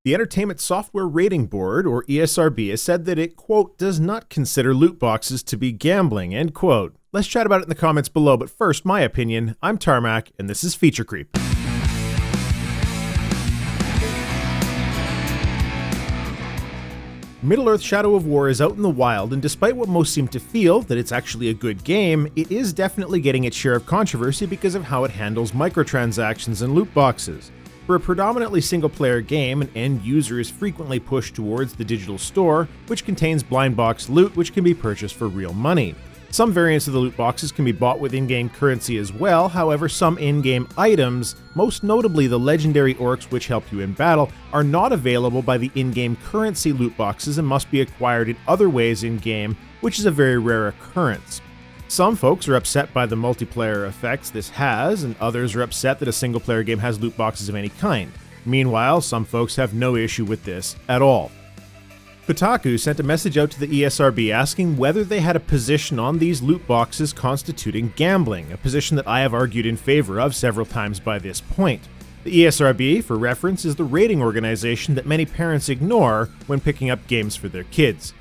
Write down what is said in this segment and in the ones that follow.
The Entertainment Software Rating Board, or ESRB, has said that it, quote, does not consider loot boxes to be gambling, end quote. Let's chat about it in the comments below, but first, my opinion. I'm Tarmac, and this is Feature Creep. Middle-earth: Shadow of War is out in the wild, and despite what most seem to feel, that it's actually a good game, it is definitely getting its share of controversy because of how it handles microtransactions and loot boxes. For a predominantly single-player game, an end user is frequently pushed towards the digital store, which contains blind box loot which can be purchased for real money. Some variants of the loot boxes can be bought with in-game currency as well, however some in-game items, most notably the legendary orcs which help you in battle, are not available by the in-game currency loot boxes and must be acquired in other ways in-game, which is a very rare occurrence. Some folks are upset by the multiplayer effects this has, and others are upset that a single-player game has loot boxes of any kind. Meanwhile, some folks have no issue with this at all. Kotaku sent a message out to the ESRB asking whether they had a position on these loot boxes constituting gambling, a position that I have argued in favor of several times by this point. The ESRB, for reference, is the rating organization that many parents ignore when picking up games for their kids.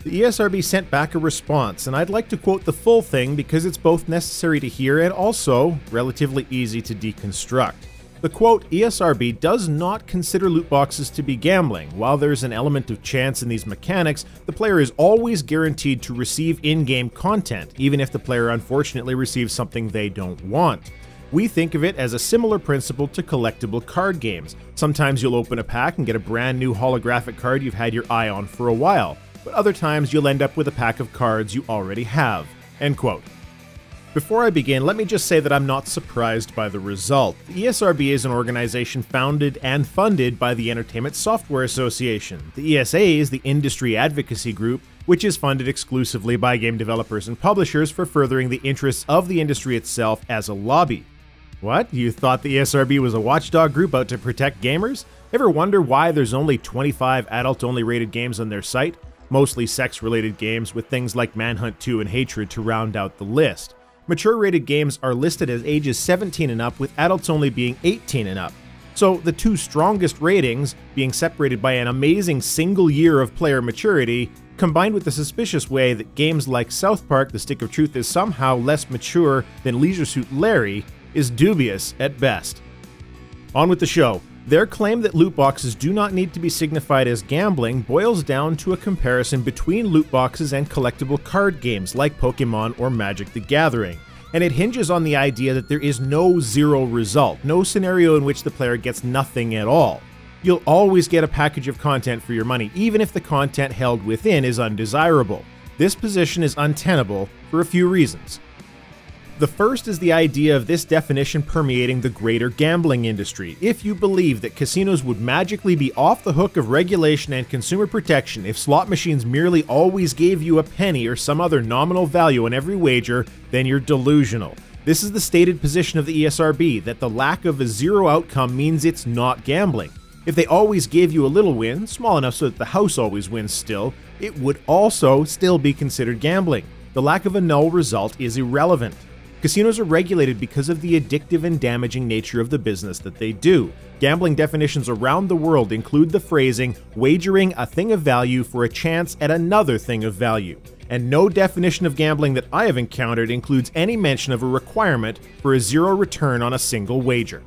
The ESRB sent back a response, and I'd like to quote the full thing because it's both necessary to hear and also relatively easy to deconstruct. The quote, ESRB does not consider loot boxes to be gambling. While there's an element of chance in these mechanics, the player is always guaranteed to receive in-game content, even if the player unfortunately receives something they don't want. We think of it as a similar principle to collectible card games. Sometimes you'll open a pack and get a brand new holographic card you've had your eye on for a while, but other times you'll end up with a pack of cards you already have. End quote. Before I begin, let me just say that I'm not surprised by the result. The ESRB is an organization founded and funded by the Entertainment Software Association. The ESA is the industry advocacy group, which is funded exclusively by game developers and publishers for furthering the interests of the industry itself as a lobby. What? You thought the ESRB was a watchdog group out to protect gamers? Ever wonder why there's only 25 adult-only rated games on their site? Mostly sex-related games, with things like Manhunt 2 and Hatred to round out the list. Mature rated games are listed as ages 17 and up, with adults only being 18 and up. So the two strongest ratings, being separated by an amazing single year of player maturity, combined with the suspicious way that games like South Park: The Stick of Truth is somehow less mature than Leisure Suit Larry, is dubious at best. On with the show. Their claim that loot boxes do not need to be signified as gambling boils down to a comparison between loot boxes and collectible card games like Pokemon or Magic the Gathering, and it hinges on the idea that there is no zero result, no scenario in which the player gets nothing at all. You'll always get a package of content for your money, even if the content held within is undesirable. This position is untenable for a few reasons. The first is the idea of this definition permeating the greater gambling industry. If you believe that casinos would magically be off the hook of regulation and consumer protection if slot machines merely always gave you a penny or some other nominal value on every wager, then you're delusional. This is the stated position of the ESRB, that the lack of a zero outcome means it's not gambling. If they always gave you a little win, small enough so that the house always wins still, it would also still be considered gambling. The lack of a null result is irrelevant. Casinos are regulated because of the addictive and damaging nature of the business that they do. Gambling definitions around the world include the phrasing, wagering a thing of value for a chance at another thing of value. And no definition of gambling that I have encountered includes any mention of a requirement for a zero return on a single wager.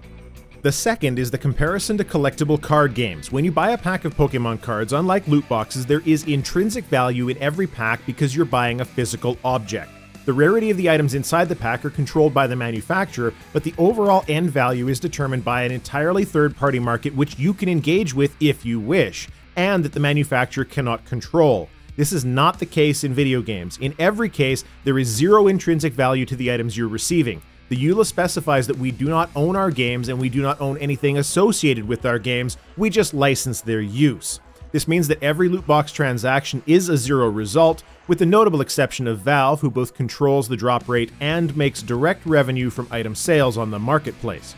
The second is the comparison to collectible card games. When you buy a pack of Pokemon cards, unlike loot boxes, there is intrinsic value in every pack because you're buying a physical object. The rarity of the items inside the pack are controlled by the manufacturer, but the overall end value is determined by an entirely third-party market which you can engage with if you wish, and that the manufacturer cannot control. This is not the case in video games. In every case, there is zero intrinsic value to the items you're receiving. The EULA specifies that we do not own our games and we do not own anything associated with our games, we just license their use. This means that every loot box transaction is a zero result, with the notable exception of Valve, who both controls the drop rate and makes direct revenue from item sales on the marketplace.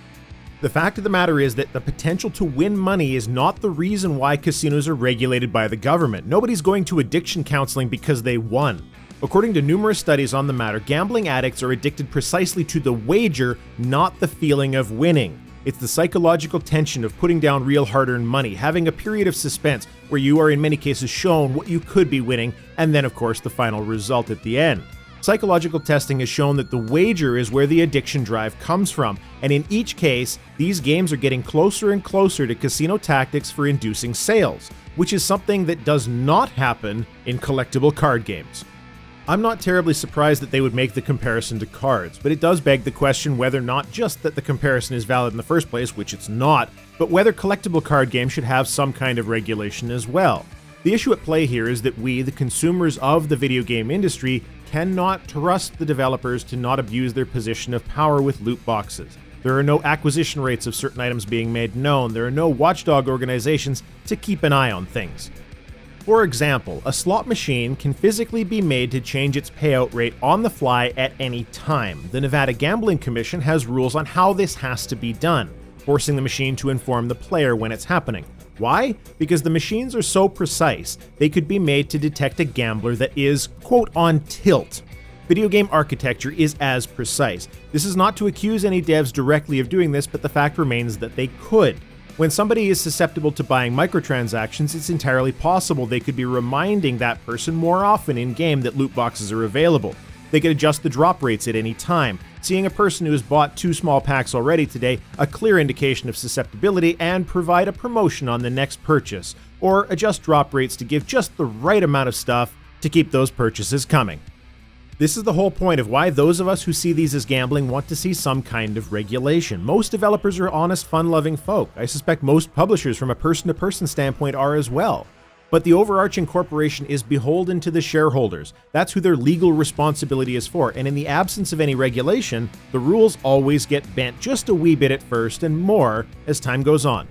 The fact of the matter is that the potential to win money is not the reason why casinos are regulated by the government. Nobody's going to addiction counseling because they won. According to numerous studies on the matter, gambling addicts are addicted precisely to the wager, not the feeling of winning. It's the psychological tension of putting down real hard-earned money, having a period of suspense where you are in many cases shown what you could be winning, and then of course the final result at the end. Psychological testing has shown that the wager is where the addiction drive comes from, and in each case, these games are getting closer and closer to casino tactics for inducing sales, which is something that does not happen in collectible card games. I'm not terribly surprised that they would make the comparison to cards, but it does beg the question whether not just that the comparison is valid in the first place, which it's not, but whether collectible card games should have some kind of regulation as well. The issue at play here is that we, the consumers of the video game industry, cannot trust the developers to not abuse their position of power with loot boxes. There are no acquisition rates of certain items being made known. There are no watchdog organizations to keep an eye on things. For example, a slot machine can physically be made to change its payout rate on the fly at any time. The Nevada Gambling Commission has rules on how this has to be done, forcing the machine to inform the player when it's happening. Why? Because the machines are so precise, they could be made to detect a gambler that is, quote, on tilt. Video game architecture is as precise. This is not to accuse any devs directly of doing this, but the fact remains that they could. When somebody is susceptible to buying microtransactions, it's entirely possible they could be reminding that person more often in-game that loot boxes are available. They could adjust the drop rates at any time, seeing a person who has bought 2 small packs already today a clear indication of susceptibility and provide a promotion on the next purchase, or adjust drop rates to give just the right amount of stuff to keep those purchases coming. This is the whole point of why those of us who see these as gambling want to see some kind of regulation. Most developers are honest, fun-loving folk. I suspect most publishers from a person-to-person standpoint are as well. But the overarching corporation is beholden to the shareholders. That's who their legal responsibility is for, and in the absence of any regulation, the rules always get bent just a wee bit at first and more as time goes on.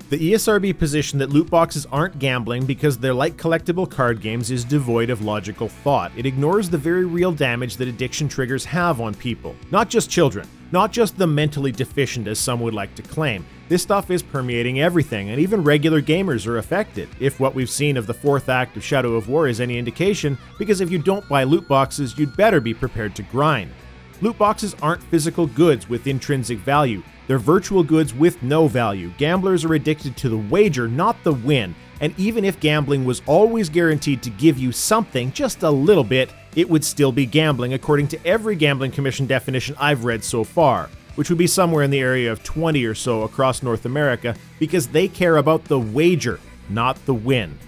The ESRB position that loot boxes aren't gambling because they're like collectible card games is devoid of logical thought. It ignores the very real damage that addiction triggers have on people. Not just children, not just the mentally deficient as some would like to claim. This stuff is permeating everything, and even regular gamers are affected, if what we've seen of the 4th act of Shadow of War is any indication, because if you don't buy loot boxes, you'd better be prepared to grind. Loot boxes aren't physical goods with intrinsic value. They're virtual goods with no value. Gamblers are addicted to the wager, not the win. And even if gambling was always guaranteed to give you something, just a little bit, it would still be gambling according to every Gambling Commission definition I've read so far, which would be somewhere in the area of 20 or so across North America, because they care about the wager, not the win.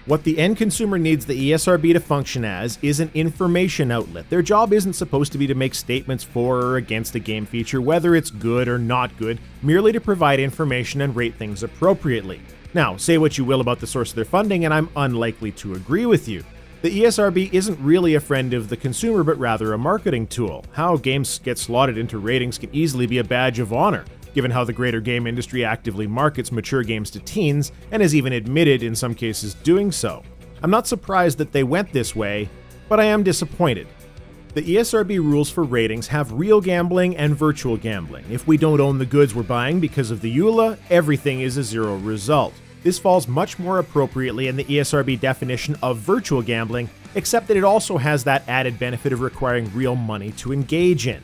What the end consumer needs the ESRB to function as is an information outlet. Their job isn't supposed to be to make statements for or against a game feature, whether it's good or not good, merely to provide information and rate things appropriately. Now, say what you will about the source of their funding, and I'm unlikely to agree with you. The ESRB isn't really a friend of the consumer, but rather a marketing tool. How games get slotted into ratings can easily be a badge of honor, given how the greater game industry actively markets mature games to teens, and has even admitted in some cases doing so. I'm not surprised that they went this way, but I am disappointed. The ESRB rules for ratings have real gambling and virtual gambling. If we don't own the goods we're buying because of the EULA, everything is a 0 result. This falls much more appropriately in the ESRB definition of virtual gambling, except that it also has that added benefit of requiring real money to engage in.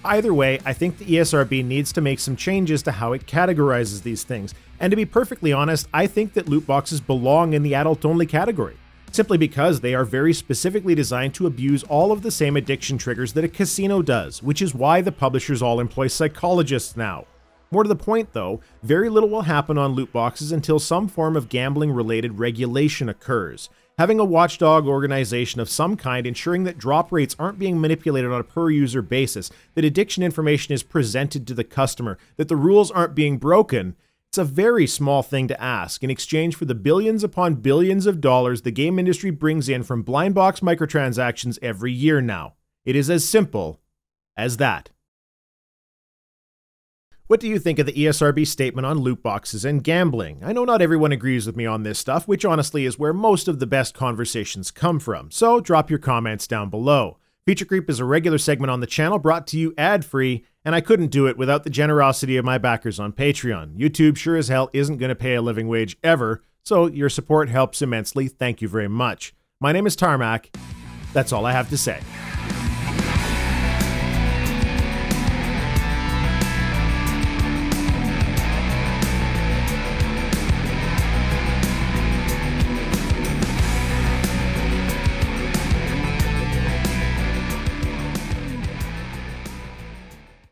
Either way, I think the ESRB needs to make some changes to how it categorizes these things, and to be perfectly honest, I think that loot boxes belong in the adult-only category, simply because they are very specifically designed to abuse all of the same addiction triggers that a casino does, which is why the publishers all employ psychologists now. More to the point though, very little will happen on loot boxes until some form of gambling-related regulation occurs. Having a watchdog organization of some kind ensuring that drop rates aren't being manipulated on a per-user basis, that addiction information is presented to the customer, that the rules aren't being broken, it's a very small thing to ask in exchange for the billions upon billions of dollars the game industry brings in from blind box microtransactions every year now. It is as simple as that. What do you think of the ESRB statement on loot boxes and gambling? I know not everyone agrees with me on this stuff, which honestly is where most of the best conversations come from, so drop your comments down below. Feature Creep is a regular segment on the channel brought to you ad-free, and I couldn't do it without the generosity of my backers on Patreon. YouTube sure as hell isn't going to pay a living wage ever, so your support helps immensely. Thank you very much. My name is Tarmac. That's all I have to say.